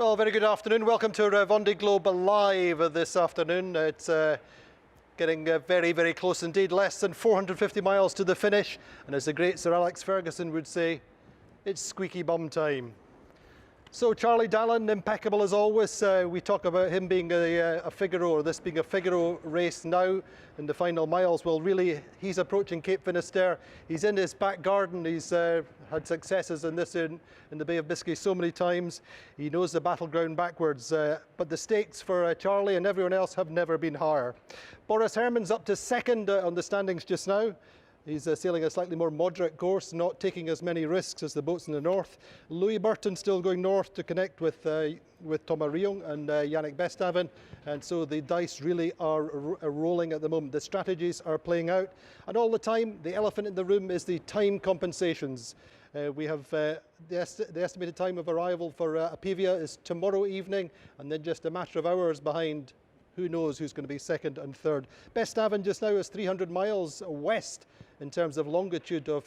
Well, very good afternoon. Welcome to Vendée Globe live this afternoon. It's getting very, very close indeed. Less than 450 miles to the finish. And as the great Sir Alex Ferguson would say, it's squeaky bum time. So Charlie Dalin, impeccable as always. We talk about him being a Figaro, or this being a Figaro race now in the final miles. Well, really, he's approaching Cape Finisterre. He's in his back garden. He's had successes in this in the Bay of Biscay so many times. He knows the battleground backwards. But the stakes for Charlie and everyone else have never been higher. Boris Herrmann's up to second on the standings just now. He's sailing a slightly more moderate course, not taking as many risks as the boats in the north. Louis Burton still going north to connect with Thomas Riong and Yannick Bestaven. And so the dice really are rolling at the moment. The strategies are playing out. And all the time, the elephant in the room is the time compensations. We have the estimated time of arrival for Apivia is tomorrow evening, and then just a matter of hours behind. Who knows who's going to be second and third. Bestaven just now is 300 miles west in terms of longitude of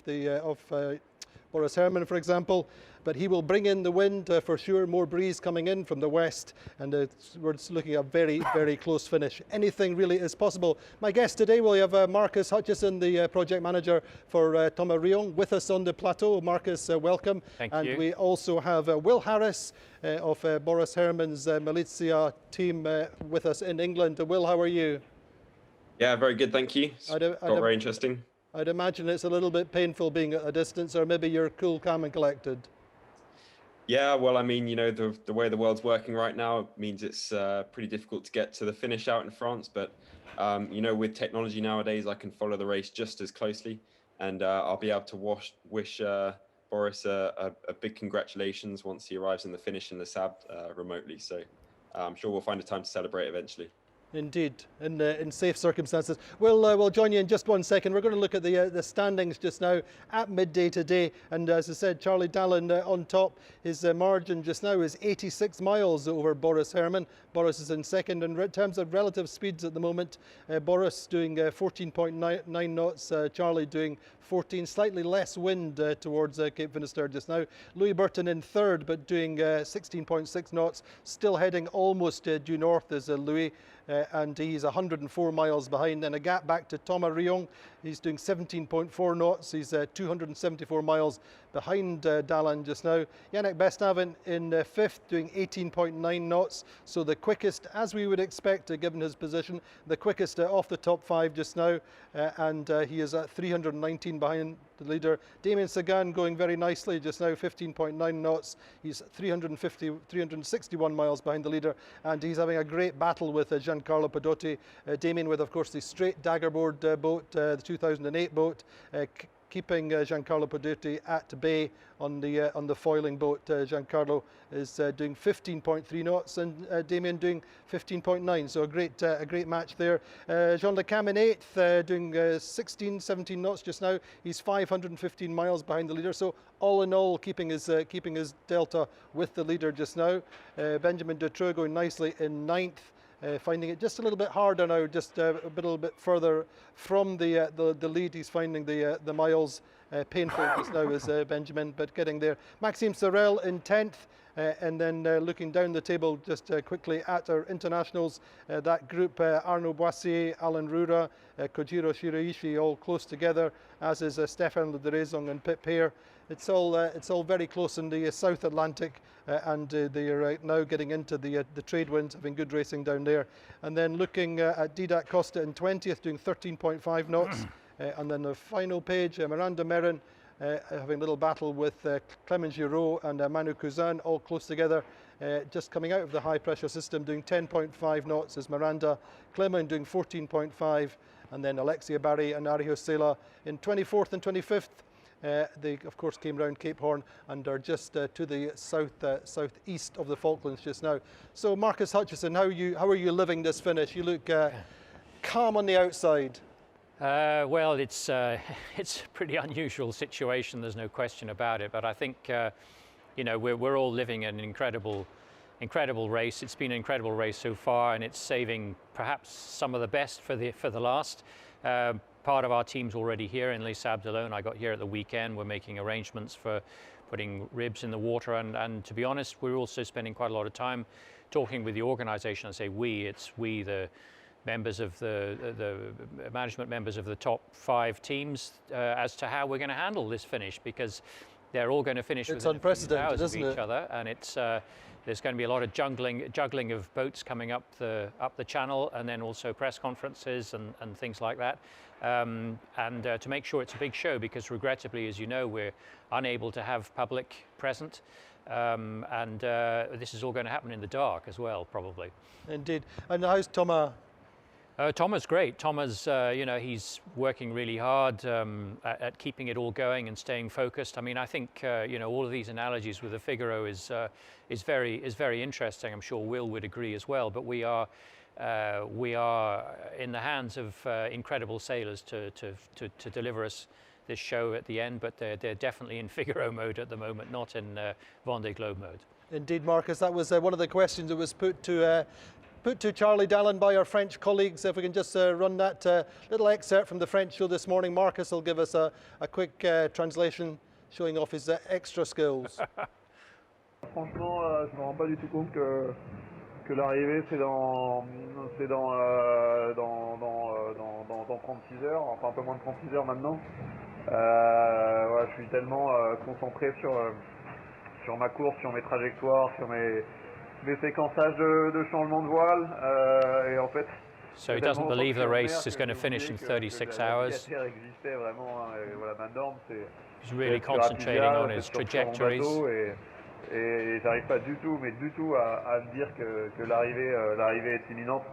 Boris Herrmann, for example, but he will bring in the wind for sure, more breeze coming in from the west, and we're looking at a very, very close finish. Anything really is possible. My guest today, we have Marcus Hutchinson, the project manager for Thomas Riong, with us on the plateau. Marcus, welcome. Thank you. And we also have Will Harris of Boris Herrmann's Malizia team with us in England. Will, how are you? Yeah, very good, thank you. Very interesting. I'd imagine it's a little bit painful being at a distance, or maybe you're cool, calm and collected. Yeah, well, I mean, you know, the way the world's working right now means it's pretty difficult to get to the finish out in France. But, you know, with technology nowadays, I can follow the race just as closely. And I'll be able to wish Boris a big congratulations once he arrives in the finish in the SAB remotely. So I'm sure we'll find a time to celebrate eventually. Indeed, in safe circumstances. We'll join you in just 1 second. We're going to look at the standings just now at midday today. And as I said, Charlie Dalin on top. His margin just now is 86 miles over Boris Herrmann. Boris is in second. And in terms of relative speeds at the moment, Boris doing 14.9 knots, Charlie doing 14, slightly less wind towards Cape Finisterre just now. Louis Burton in third, but doing 16.6 knots, still heading almost due north as Louis. And he's 104 miles behind. And a gap back to Thomas Riong. He's doing 17.4 knots. He's 274 miles behind Dalin just now. Yannick Bestaven in fifth, doing 18.9 knots. So the quickest, as we would expect, given his position, the quickest off the top five just now. And he is at 319 behind the leader. Damien Seguin going very nicely just now, 15.9 knots. He's 361 miles behind the leader, and he's having a great battle with Giancarlo Pedotti. Damien with, of course, the straight daggerboard boat, the 2008 boat, keeping Giancarlo Pedotti at bay on the foiling boat. Giancarlo is doing 15.3 knots, and Damien doing 15.9. So a great match there. Jean Le Cam in eighth, doing 17 knots just now. He's 515 miles behind the leader. So all in all, keeping his delta with the leader just now. Benjamin Dutroux going nicely in ninth. Finding it just a little bit harder now, just a little bit further from the lead. He's finding the miles painful just now as Benjamin, but getting there. Maxime Sorel in 10th, and then looking down the table just quickly at our internationals, that group, Arnaud Boissier, Alan Rura, Kojiro Shiraishi, all close together, as is Stéphane Le Deraison and Pip Hare. It's all very close in the South Atlantic, and they are now getting into the trade winds, having good racing down there. And then looking at Didac Costa in 20th, doing 13.5 knots. And then the final page, Miranda Merrin having a little battle with Clement Giraud and Manu Cousin, all close together. Just coming out of the high pressure system, doing 10.5 knots is Miranda. Clement doing 14.5, and then Alexia Barry and Arijo Sela in 24th and 25th. They, of course, came round Cape Horn and are just to the southeast of the Falklands just now. So, Marcus Hutchinson, how are you living this finish? You look calm on the outside. Well, it's a pretty unusual situation. There's no question about it. But I think you know, we're all living an incredible race. It's been an incredible race so far, and it's saving perhaps some of the best for the last. Part of our team's already here in Les Sables d'Olonne. I got here at the weekend. We're making arrangements for putting ribs in the water, and to be honest, we're also spending quite a lot of time talking with the organisation. I say we, it's we, the members of the management members of the top 5 teams, as to how we're going to handle this finish, because they're all going to finish within unprecedented, hours of isn't each other, and it's there's going to be a lot of juggling of boats coming up the channel, and then also press conferences and things like that, and to make sure it's a big show, because regrettably, as you know, we're unable to have public present, and this is all going to happen in the dark as well, probably. Indeed. And how's Thomas? Thomas great. Thomas, you know, he's working really hard at keeping it all going and staying focused. I mean, I think you know, all of these analogies with the Figaro is very interesting. I'm sure Will would agree as well. But we are in the hands of incredible sailors to deliver us this show at the end. But they're definitely in Figaro mode at the moment, not in Vendée Globe mode. Indeed, Marcus. That was one of the questions that was put to Charlie Dalin by our French colleagues. If we can just run that little excerpt from the French show this morning. Marcus will give us a quick translation showing off his extra skills. Franchement, je me rends pas du tout compte que l'arrivée c'est dans 36 heures, enfin un peu moins de 36 heures maintenant. Voilà, je suis tellement concentré sur ma course, sur mes trajectoires, sur mes séquençages de changement de voile, et en fait. So he doesn't believe the race is going to finish in 36 hours. He's really concentrating on his trajectories. Et j'arrive pas du tout à me dire que l'arrivée est imminente.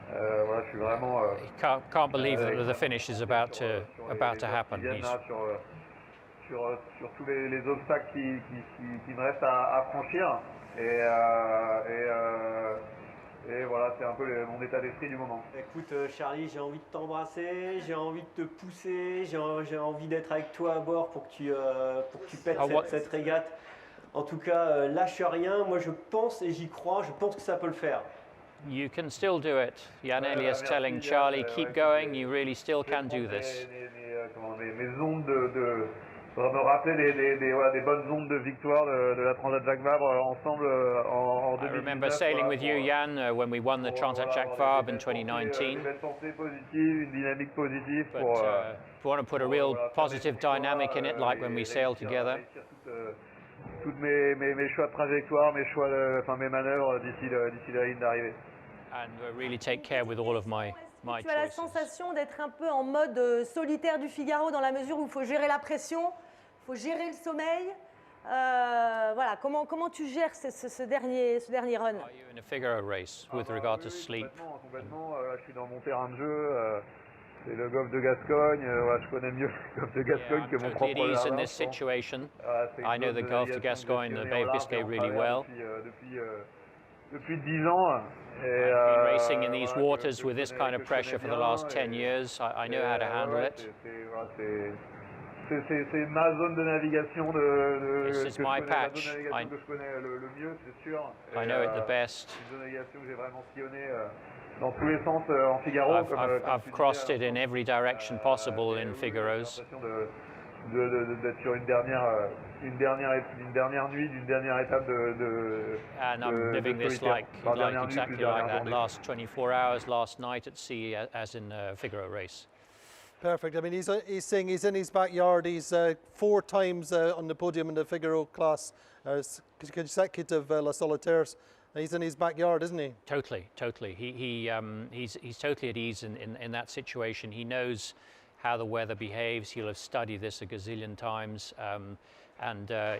Voilà, je suis vraiment. He can't believe that the finish is about to happen. Sur tous les obstacles qui me restent à franchir. Et voilà, c'est un peu mon état d'esprit du moment. Écoute Charlie, j'ai envie de t'embrasser, j'ai envie de te pousser, j'ai envie d'être avec toi à bord pour que tu pètes cette régate. En tout cas, lâche rien, moi je pense et j'y crois, je pense que ça peut le faire. You can still do it. Jan Elias telling Charlie, keep going, you really still can do this. Mes ondes me rappeler des bonnes ondes de victoire de la Transat Jacques Vabre ensemble en 2019. I remember sailing with you, Jan, when we won the Transat Jacques Vabre in 2019. Une pensée positive, une dynamique positive but if you want to put a real positive dynamic in it, like when we sailed together. Toutes mes choix de trajectoire, mes manœuvres d'ici la ligne d'arrivée. And really take care with all of my Tu as la sensation d'être un peu en mode solitaire du Figaro, dans la mesure où il faut gérer la pression, il faut gérer le sommeil. Voilà, comment tu gères ce dernier run? Are you in a Figaro race with regard to sleep? Complètement. Je suis dans mon terrain de jeu. C'est le golfe de Gascogne. Voilà, je connais mieux le golfe de Gascogne que mon propre jardin. In this situation, I know the Gulf de Gascogne, the Bay of Biscay really well. Depuis 10 ans. I've been racing in these waters with this kind of pressure for the last 10 years. I know how to handle it. C'est ma zone de navigation This is my patch. que je connais le mieux, c'est sûr. I know it the best. Une zone de navigation que j'ai vraiment sillonnée dans tous les sens en Figaro. I've crossed it in every direction possible in Figaros. D'être sur une dernière nuit, d'une dernière étape and I'm living this like exactly like that. Last 24 hours, last night at sea, as in a Figaro race. Perfect. I mean, he's saying he's in his backyard. He's 4 times on the podium in the Figaro class, consecutive La Solitaires. He's in his backyard, isn't he? Totally. He's totally at ease in that situation. He knows how the weather behaves. He'll have studied this a gazillion times, and the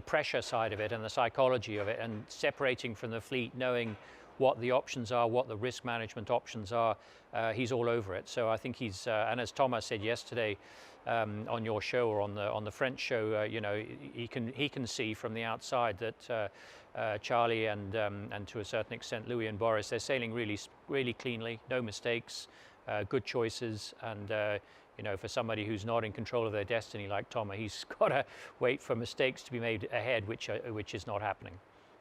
pressure side of it and the psychology of it, and separating from the fleet, knowing what the options are, what the risk management options are. He's all over it. So I think he's, and as Thomas said yesterday on your show or on the French show, you know, he can see from the outside that Charlie and to a certain extent Louis and Boris, they're sailing really cleanly, no mistakes. Good choices, and you know, for somebody who's not in control of their destiny like Thomas, he's got to wait for mistakes to be made ahead, which is not happening.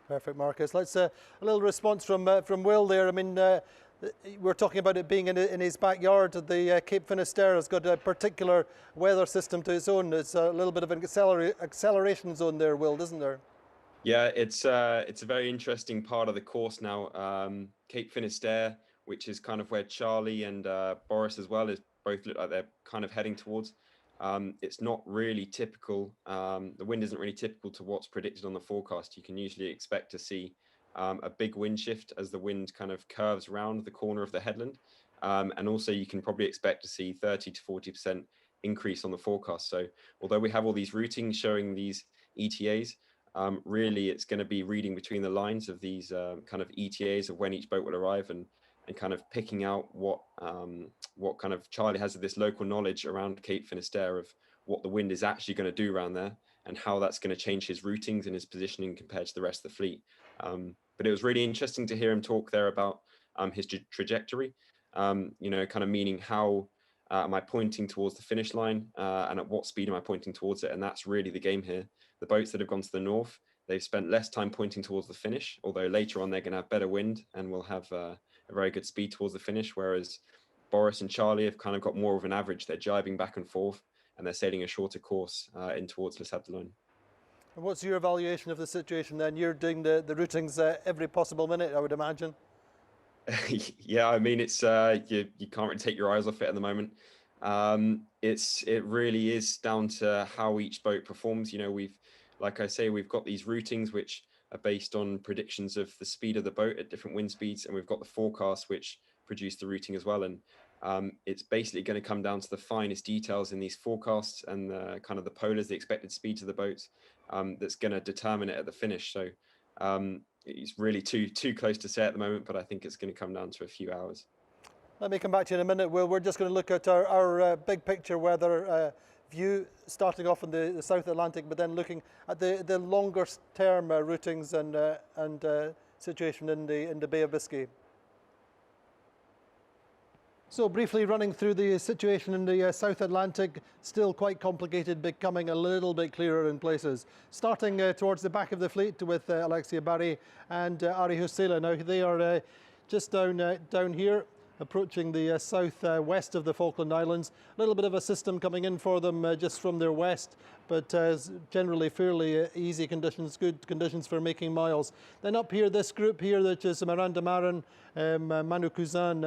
Perfect, Marcus. Let's a little response from Will there. I mean, we're talking about it being in his backyard. The Cape Finisterre has got a particular weather system to its own. It's a little bit of an acceleration zone there, Will, isn't there? Yeah, it's a very interesting part of the course now. Cape Finisterre, which is kind of where Charlie and Boris as well is both look like they're kind of heading towards. It's not really typical. The wind isn't really typical to what's predicted on the forecast. You can usually expect to see a big wind shift as the wind kind of curves around the corner of the headland. And also you can probably expect to see 30 to 40% increase on the forecast. So although we have all these routings showing these ETAs, really it's going to be reading between the lines of these kind of ETAs of when each boat will arrive and kind of picking out what kind of Charlie has of this local knowledge around Cape Finisterre of what the wind is actually going to do around there and how that's going to change his routings and his positioning compared to the rest of the fleet. But it was really interesting to hear him talk there about his trajectory, you know, kind of meaning how am I pointing towards the finish line and at what speed am I pointing towards it? And that's really the game here. The boats that have gone to the north, they've spent less time pointing towards the finish, although later on they're going to have better wind and will have a very good speed towards the finish, whereas Boris and Charlie have kind of got more of an average. They're jibing back and forth and they're sailing a shorter course in towards Les Sables d'Olonne. And what's your evaluation of the situation then? You're doing the routings every possible minute, I would imagine. Yeah, I mean, it's you can't really take your eyes off it at the moment. It really is down to how each boat performs. You know, like I say, we've got these routings which are based on predictions of the speed of the boat at different wind speeds, and we've got the forecasts which produce the routing as well. And it's basically going to come down to the finest details in these forecasts and kind of the polars, the expected speeds of the boats, that's going to determine it at the finish. So it's really too close to say at the moment, but I think it's going to come down to a few hours. Let me come back to you in a minute, Will. We're just going to look at our big picture weather view, starting off in the South Atlantic, but then looking at the longer term routings and situation in the Bay of Biscay. So briefly running through the situation in the South Atlantic, still quite complicated, becoming a little bit clearer in places. Starting towards the back of the fleet with Alexia Barry and Ari Husela. Now they are just down here, approaching the southwest of the Falkland Islands. A little bit of a system coming in for them just from their west, but generally fairly easy conditions, good conditions for making miles. Then up here, this group here, which is Miranda Marin, Manu Cousin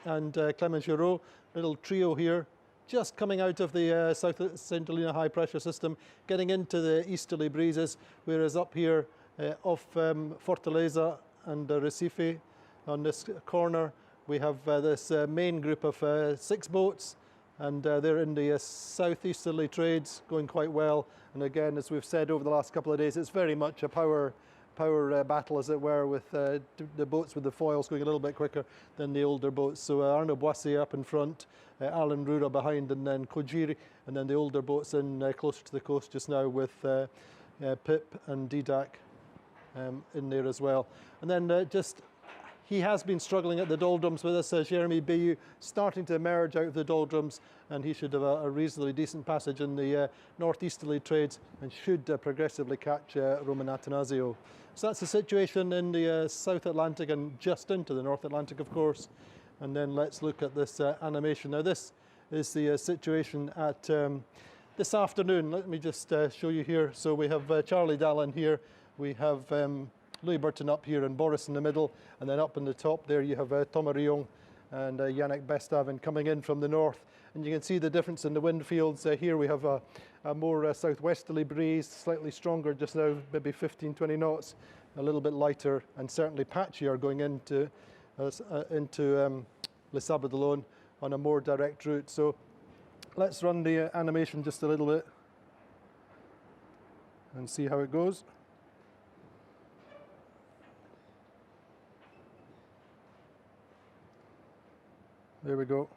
and Clement Giraud, little trio here, just coming out of the South St. Helena high pressure system, getting into the easterly breezes, whereas up here off Fortaleza and Recife on this corner, we have this main group of 6 boats, and they're in the southeasterly trades, going quite well. And again, as we've said over the last couple of days, it's very much a power battle, as it were, with the boats with the foils going a little bit quicker than the older boats. So Arnaud Boissy up in front, Alan Rura behind, and then Kojiri, and then the older boats in closer to the coast just now with Pip and Didac in there as well. And then he has been struggling at the doldrums with us, Jeremy Bayou, starting to emerge out of the doldrums, and he should have a reasonably decent passage in the northeasterly trades and should progressively catch Roman Atanasio. So that's the situation in the South Atlantic and just into the North Atlantic, of course. And then let's look at this animation. Now this is the situation at this afternoon. Let me just show you here. So we have Charlie Dalin here. We have Louis Burton up here and Boris in the middle, and then up in the top there you have Thomas Rion and Yannick Bestaven coming in from the north. And you can see the difference in the wind fields. Here we have a more southwesterly breeze, slightly stronger just now, maybe 15-20 knots, a little bit lighter and certainly patchier going into Les Sables d'Olonne on a more direct route. So let's run the animation just a little bit and see how it goes. There we go.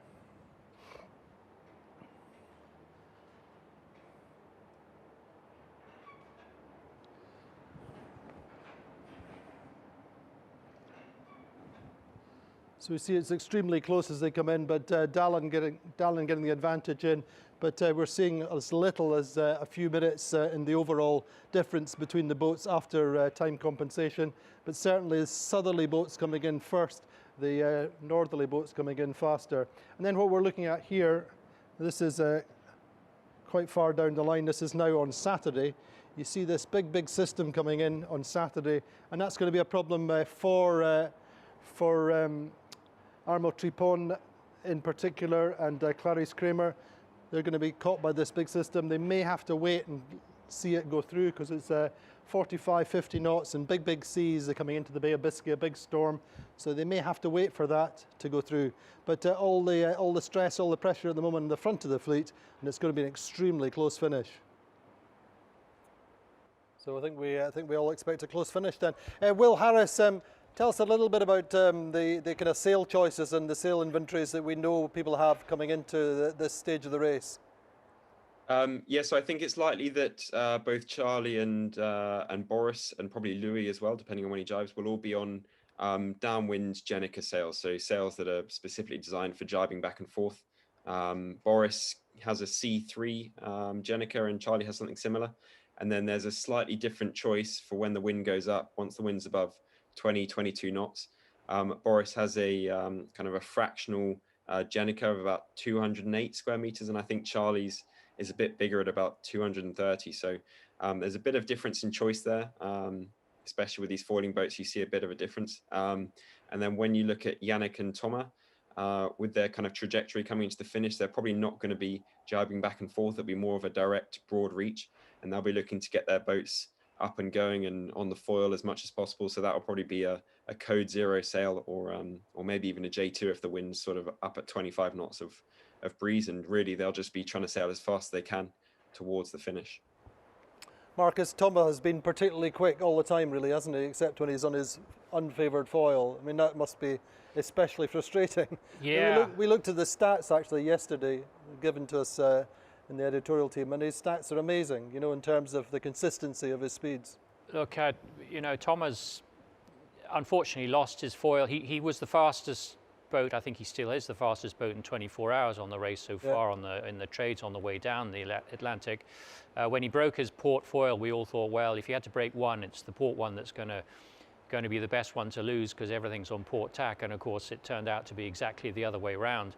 So we see it's extremely close as they come in, but Dalin getting the advantage in. But we're seeing as little as a few minutes in the overall difference between the boats after time compensation. But certainly the southerly boats coming in first the northerly boats coming in faster. And then what we're looking at here, this is quite far down the line. This is now on Saturday. You see this big system coming in on Saturday, and that's going to be a problem for Armo Tripon in particular, and Clarice Kramer. They're going to be caught by this big system. They may have to wait and see it go through because it's 45, 50 knots and big seas are coming into the Bay of Biscay, a big storm. So they may have to wait for that to go through. But all the stress, all the pressure at the moment in the front of the fleet, and it's going to be an extremely close finish. So I think we all expect a close finish then. Will Harris, tell us a little bit about the kind of sail choices and the sail inventories that we know people have coming into this stage of the race. Yeah, so I think it's likely that both Charlie and Boris, and probably Louis as well, depending on when he jives, will all be on downwind Jenica sails, so sails that are specifically designed for jibing back and forth. Boris has a C3 Jenica, and Charlie has something similar. And then there's a slightly different choice for when the wind goes up. Once the wind's above 20, 22 knots, Boris has a kind of a fractional Jenica of about 208 square meters, and I think Charlie's is a bit bigger at about 230. So there's a bit of difference in choice there, especially with these foiling boats. You see a bit of a difference. And then when you look at Yannick and Thomas, with their kind of trajectory coming into the finish, they're probably not going to be jibing back and forth. It'll be more of a direct broad reach, and they'll be looking to get their boats up and going and on the foil as much as possible. So that will probably be a code 0 sail, or maybe even a J2 if the wind's sort of up at 25 knots of breeze, and really they'll just be trying to sail as fast as they can towards the finish. Marcus, Thomas has been particularly quick all the time, really, hasn't he? Except when he's on his unfavoured foil. I mean, that must be especially frustrating. Yeah. We looked at the stats actually yesterday, given to us in the editorial team, and his stats are amazing, you know, in terms of the consistency of his speeds. Look, you know, Thomas unfortunately lost his foil. He was the fastest boat. I think he still is the fastest boat in 24 hours on the race so far, in the trades on the way down the Atlantic. When he broke his port foil, we all thought, well, if he had to break one, it's the port one that's going to be the best one to lose, because everything's on port tack. And of course, it turned out to be exactly the other way around.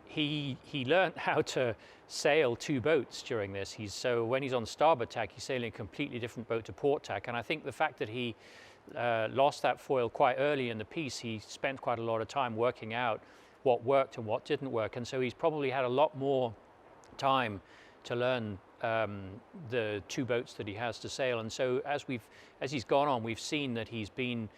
He learned how to sail two boats during this. So when he's on starboard tack, he's sailing a completely different boat to port tack. And I think the fact that he lost that foil quite early in the piece, he spent quite a lot of time working out what worked and what didn't work. And so he's probably had a lot more time to learn the two boats that he has to sail. And so as he's gone on, we've seen that he's been,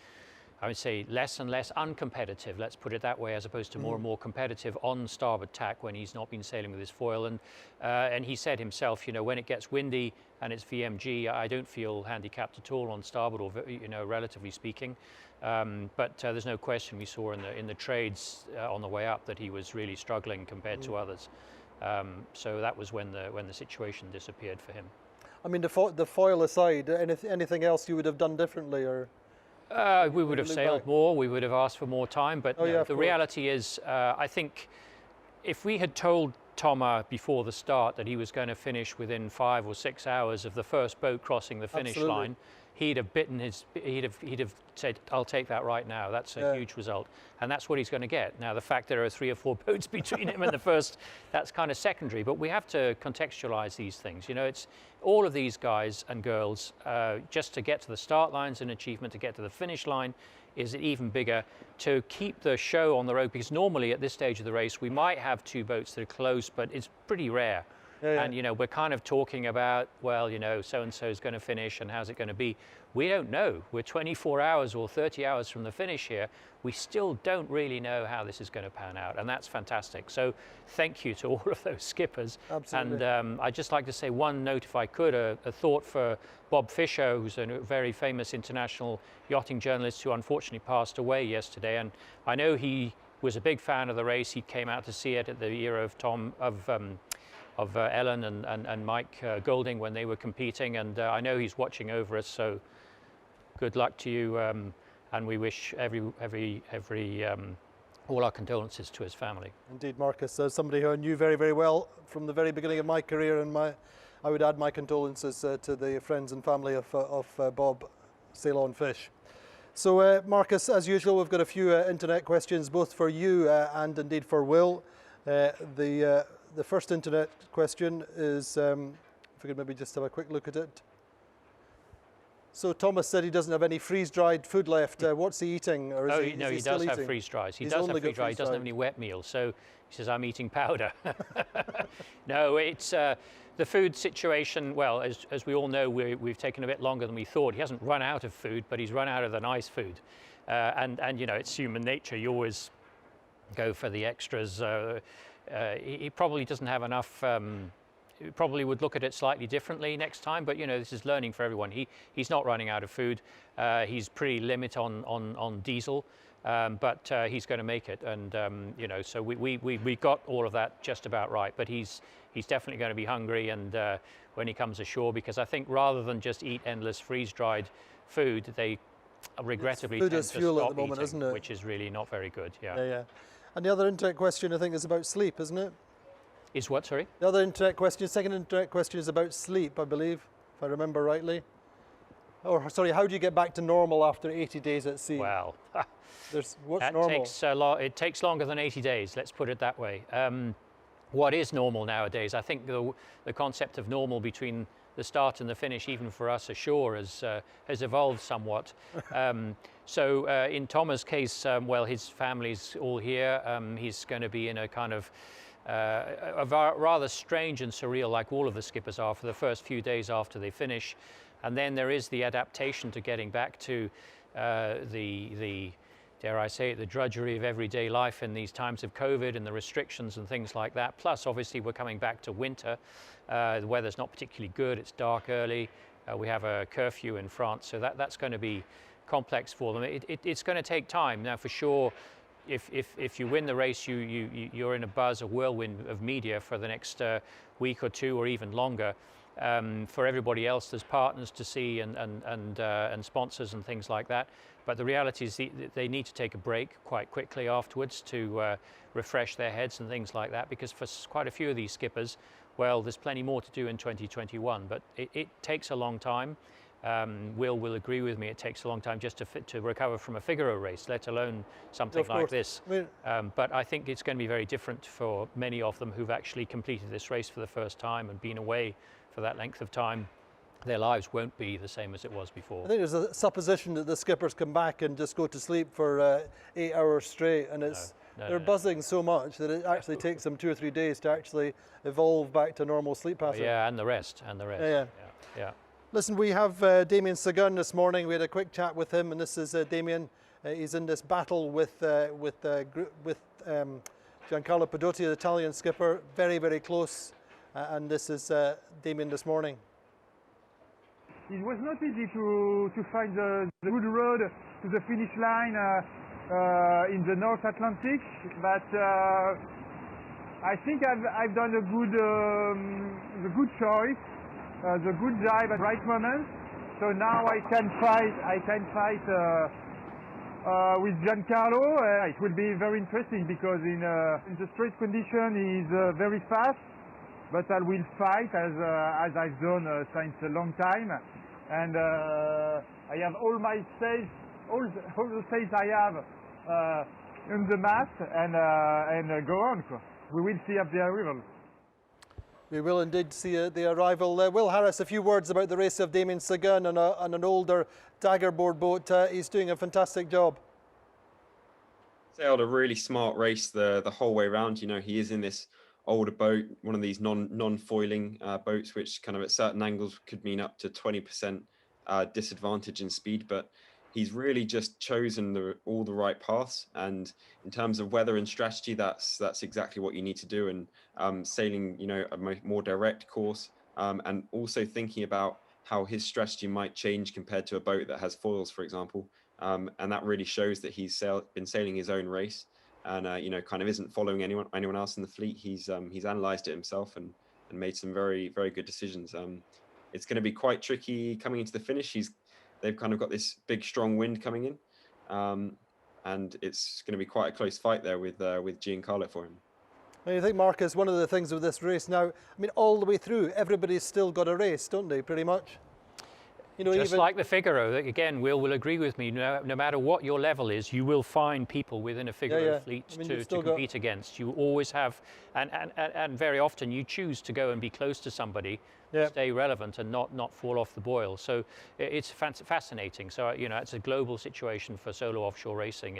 I would say, less and less uncompetitive, let's put it that way, as opposed to more and more competitive on starboard tack when he's not been sailing with his foil. And he said himself, you know, when it gets windy and it's VMG, I don't feel handicapped at all on starboard, or, you know, relatively speaking. But there's no question, we saw in the trades on the way up that he was really struggling compared to others. So that was when the situation disappeared for him. I mean, the foil aside, anything else you would have done differently, or? We would have sailed more, we would have asked for more time, but the reality is, I think if we had told Thomas before the start that he was going to finish within 5 or 6 hours of the first boat crossing the finish line, he'd have said, I'll take that right now. That's a huge result. And that's what he's going to get. Now, the fact there are 3 or 4 boats between him and the first, that's kind of secondary, but we have to contextualize these things. You know, it's all of these guys and girls, just to get to the start line's an achievement, to get to the finish line is even bigger, to keep the show on the road, because normally at this stage of the race, we might have 2 boats that are close, but it's pretty rare. And, you know, we're kind of talking about, well, you know, so-and-so is going to finish and how's it going to be? We don't know. We're 24 hours or 30 hours from the finish here. We still don't really know how this is going to pan out, and that's fantastic. So thank you to all of those skippers. Absolutely. And I'd just like to say one note, if I could, a thought for Bob Fisher, who's a very famous international yachting journalist who unfortunately passed away yesterday. And I know he was a big fan of the race. He came out to see it at the era of Ellen and Mike Golding when they were competing, and I know he's watching over us, so good luck to you, and we wish all our condolences to his family. Indeed, Marcus, as somebody who I knew very, very well from the very beginning of my career, and I would add my condolences to the friends and family of Bob Sail on Fish. So Marcus, as usual, we've got a few internet questions, both for you and indeed for Will. The first internet question is, if we could maybe just have a quick look at it. So Thomas said he doesn't have any freeze-dried food left. What's he eating? Or is no, he does have freeze-dried. He does have freeze-dried. He doesn't have any wet meals. So he says, I'm eating powder. No, it's the food situation. Well, as we all know, we've taken a bit longer than we thought. He hasn't run out of food, but he's run out of the nice food. And you know, it's human nature. You always go for the extras. He probably doesn't have enough. Probably would look at it slightly differently next time, but you know, this is learning for everyone. He's not running out of food. He's pretty limit on diesel, but he's going to make it. And you know, so we got all of that just about right. But he's definitely going to be hungry, and when he comes ashore, because I think rather than just eat endless freeze-dried food, they regrettably tend to fuel stop at the moment, eating, isn't it? which is really not very good. Yeah. And the other internet question, I think, is about sleep, isn't it? Is what, sorry? The other internet question, second internet question is about sleep, I believe, if I remember rightly. Or sorry, how do you get back to normal after 80 days at sea? Well, what's normal? It takes longer than 80 days, let's put it that way. What is normal nowadays? I think the concept of normal between the start and the finish, even for us ashore, has evolved somewhat. So in Thomas' case, well, his family's all here. He's going to be in a kind of a rather strange and surreal, like all of the skippers are, for the first few days after they finish. And then there is the adaptation to getting back to the dare I say it, the drudgery of everyday life in these times of COVID and the restrictions and things like that. Plus, obviously, we're coming back to winter. The weather's not particularly good. It's dark early. We have a curfew in France, so that's going to be complex for them. It's going to take time. Now, for sure, if you win the race, you're in a buzz, a whirlwind of media for the next week or two or even longer. For everybody else, there's partners to see and sponsors and things like that. But the reality is they need to take a break quite quickly afterwards to refresh their heads and things like that, because for quite a few of these skippers, well, there's plenty more to do in 2021, but it takes a long time. Will agree with me. It takes a long time just to recover from a Figaro race, let alone something like this. But I think it's going to be very different for many of them who've actually completed this race for the first time and been away for that length of time. Their lives won't be the same as it was before. I think there's a supposition that the skippers come back and just go to sleep for 8 hours straight, and they're buzzing so much that it actually takes them 2 or 3 days to actually evolve back to normal sleep pattern. Yeah, and the rest. Yeah. Listen, we have Damien Seguin this morning. We had a quick chat with him, and this is Damien. He's in this battle with Giancarlo Pedotti, the Italian skipper, very, very close. And this is Damien this morning. It was not easy to find the good road to the finish line in the North Atlantic, but I think I've done the good choice. The good dive at the right moment. So now I can fight with Giancarlo. It will be very interesting because in the straight condition he's very fast, but I will fight as I've done since a long time, and I have all my sails, all the sails I have in the mast, and go on. We will see at the arrival. We will indeed see the arrival. Will Harris, a few words about the race of Damien Seguin on an older daggerboard boat. He's doing a fantastic job. Sailed a really smart race the whole way around. You know, he is in this older boat, one of these non-foiling boats, which kind of at certain angles could mean up to 20% disadvantage in speed, but he's really just chosen all the right paths. And in terms of weather and strategy, that's exactly what you need to do. And sailing, you know, a more direct course, and also thinking about how his strategy might change compared to a boat that has foils, for example. And that really shows that he's been sailing his own race, and you know, kind of isn't following anyone else in the fleet. He's analysed it himself and made some very, very good decisions. It's going to be quite tricky coming into the finish. They've kind of got this big, strong wind coming in, and it's going to be quite a close fight there with Giancarlo for him. And you think, Marcus, one of the things with this race now, I mean, all the way through, everybody's still got a race, don't they, pretty much? You know, just like the Figaro, again, will agree with me. No matter what your level is, you will find people within a Figaro fleet to compete against. You always have, and very often you choose to go and be close to somebody, stay relevant, and not fall off the boil. So it's fascinating. So it's a global situation for solo offshore racing.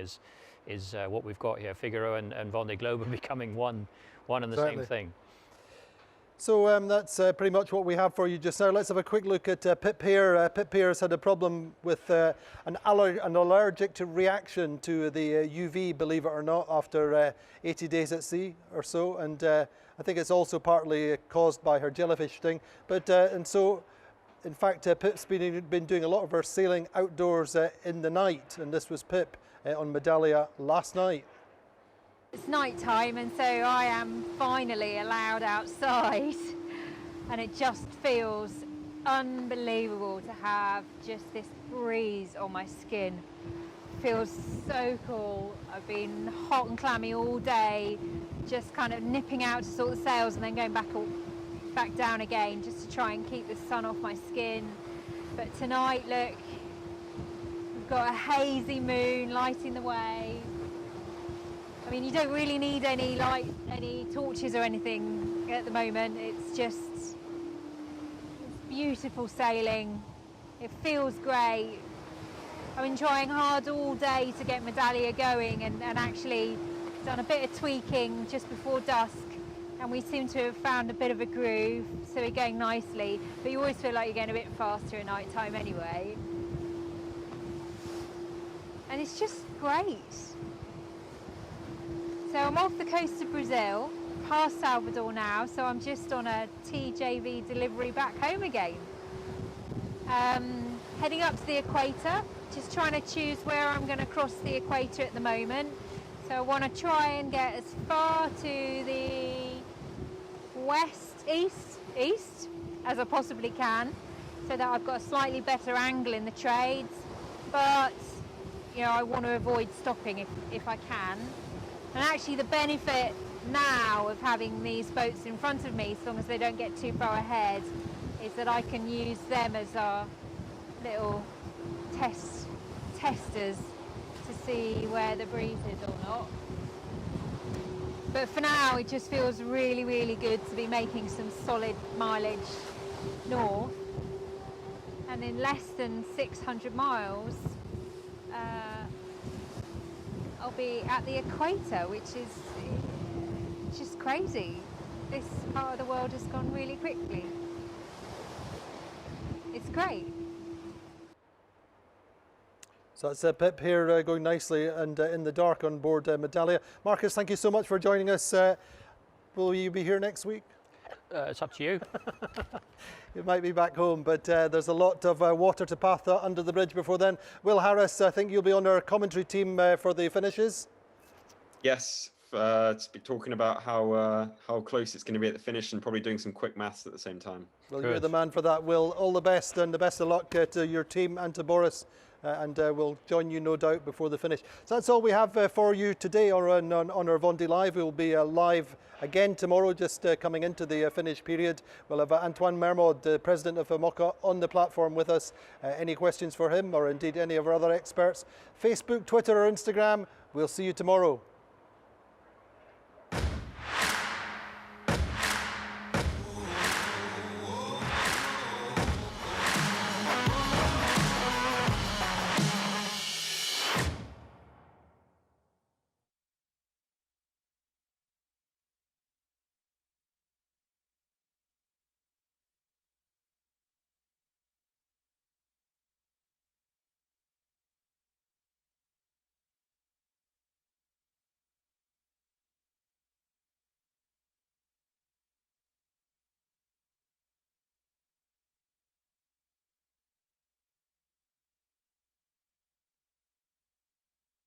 Is what we've got here. Figaro and Vendée Globe are becoming one and the same thing. So that's pretty much what we have for you just now. Let's have a quick look at Pip Hare. Pip Hare has had a problem with an allergic reaction to the UV, believe it or not, after 80 days at sea or so. And I think it's also partly caused by her jellyfish sting. But and so, in fact, Pip's been doing a lot of her sailing outdoors in the night. And this was Pip on Medallia last night. It's night time, and so I am finally allowed outside, and it just feels unbelievable to have just this breeze on my skin. Feels so cool. I've been hot and clammy all day, just kind of nipping out to sort the sails and then going back down again just to try and keep the sun off my skin. But tonight, look, we've got a hazy moon lighting the way. I mean, you don't really need any light, any torches or anything at the moment. It's beautiful sailing. It feels great. I've been trying hard all day to get Medallia going and actually done a bit of tweaking just before dusk, and we seem to have found a bit of a groove, so we're going nicely. But you always feel like you're going a bit faster at night time anyway. And it's just great. So I'm off the coast of Brazil, past Salvador now, so I'm just on a TJV delivery back home again. Heading up to the equator, just trying to choose where I'm going to cross the equator at the moment. So I want to try and get as far to the east as I possibly can, so that I've got a slightly better angle in the trades. But I want to avoid stopping if I can. And actually the benefit now of having these boats in front of me, as long as they don't get too far ahead, is that I can use them as our little testers to see where the breeze is or not. But for now it just feels really, really good to be making some solid mileage north. And in less than 600 miles, I'll be at the equator, which is just crazy. This part of the world has gone really quickly. It's great. So that's Pip here going nicely and in the dark on board Medallia. Marcus, thank you so much for joining us. Will you be here next week? It's up to you. You might be back home, but there's a lot of water to pass under the bridge before then. Will Harris, I think you'll be on our commentary team for the finishes? Yes, to be talking about how close it's going to be at the finish and probably doing some quick maths at the same time. Well, you're the man for that, Will. All the best and the best of luck to your team and to Boris. And we'll join you, no doubt, before the finish. So that's all we have for you today on our Vendée Live. We'll be live again tomorrow, just coming into the finish period. We'll have Antoine Mermaud, the president of MOCA, on the platform with us. Any questions for him, or indeed any of our other experts? Facebook, Twitter or Instagram. We'll see you tomorrow.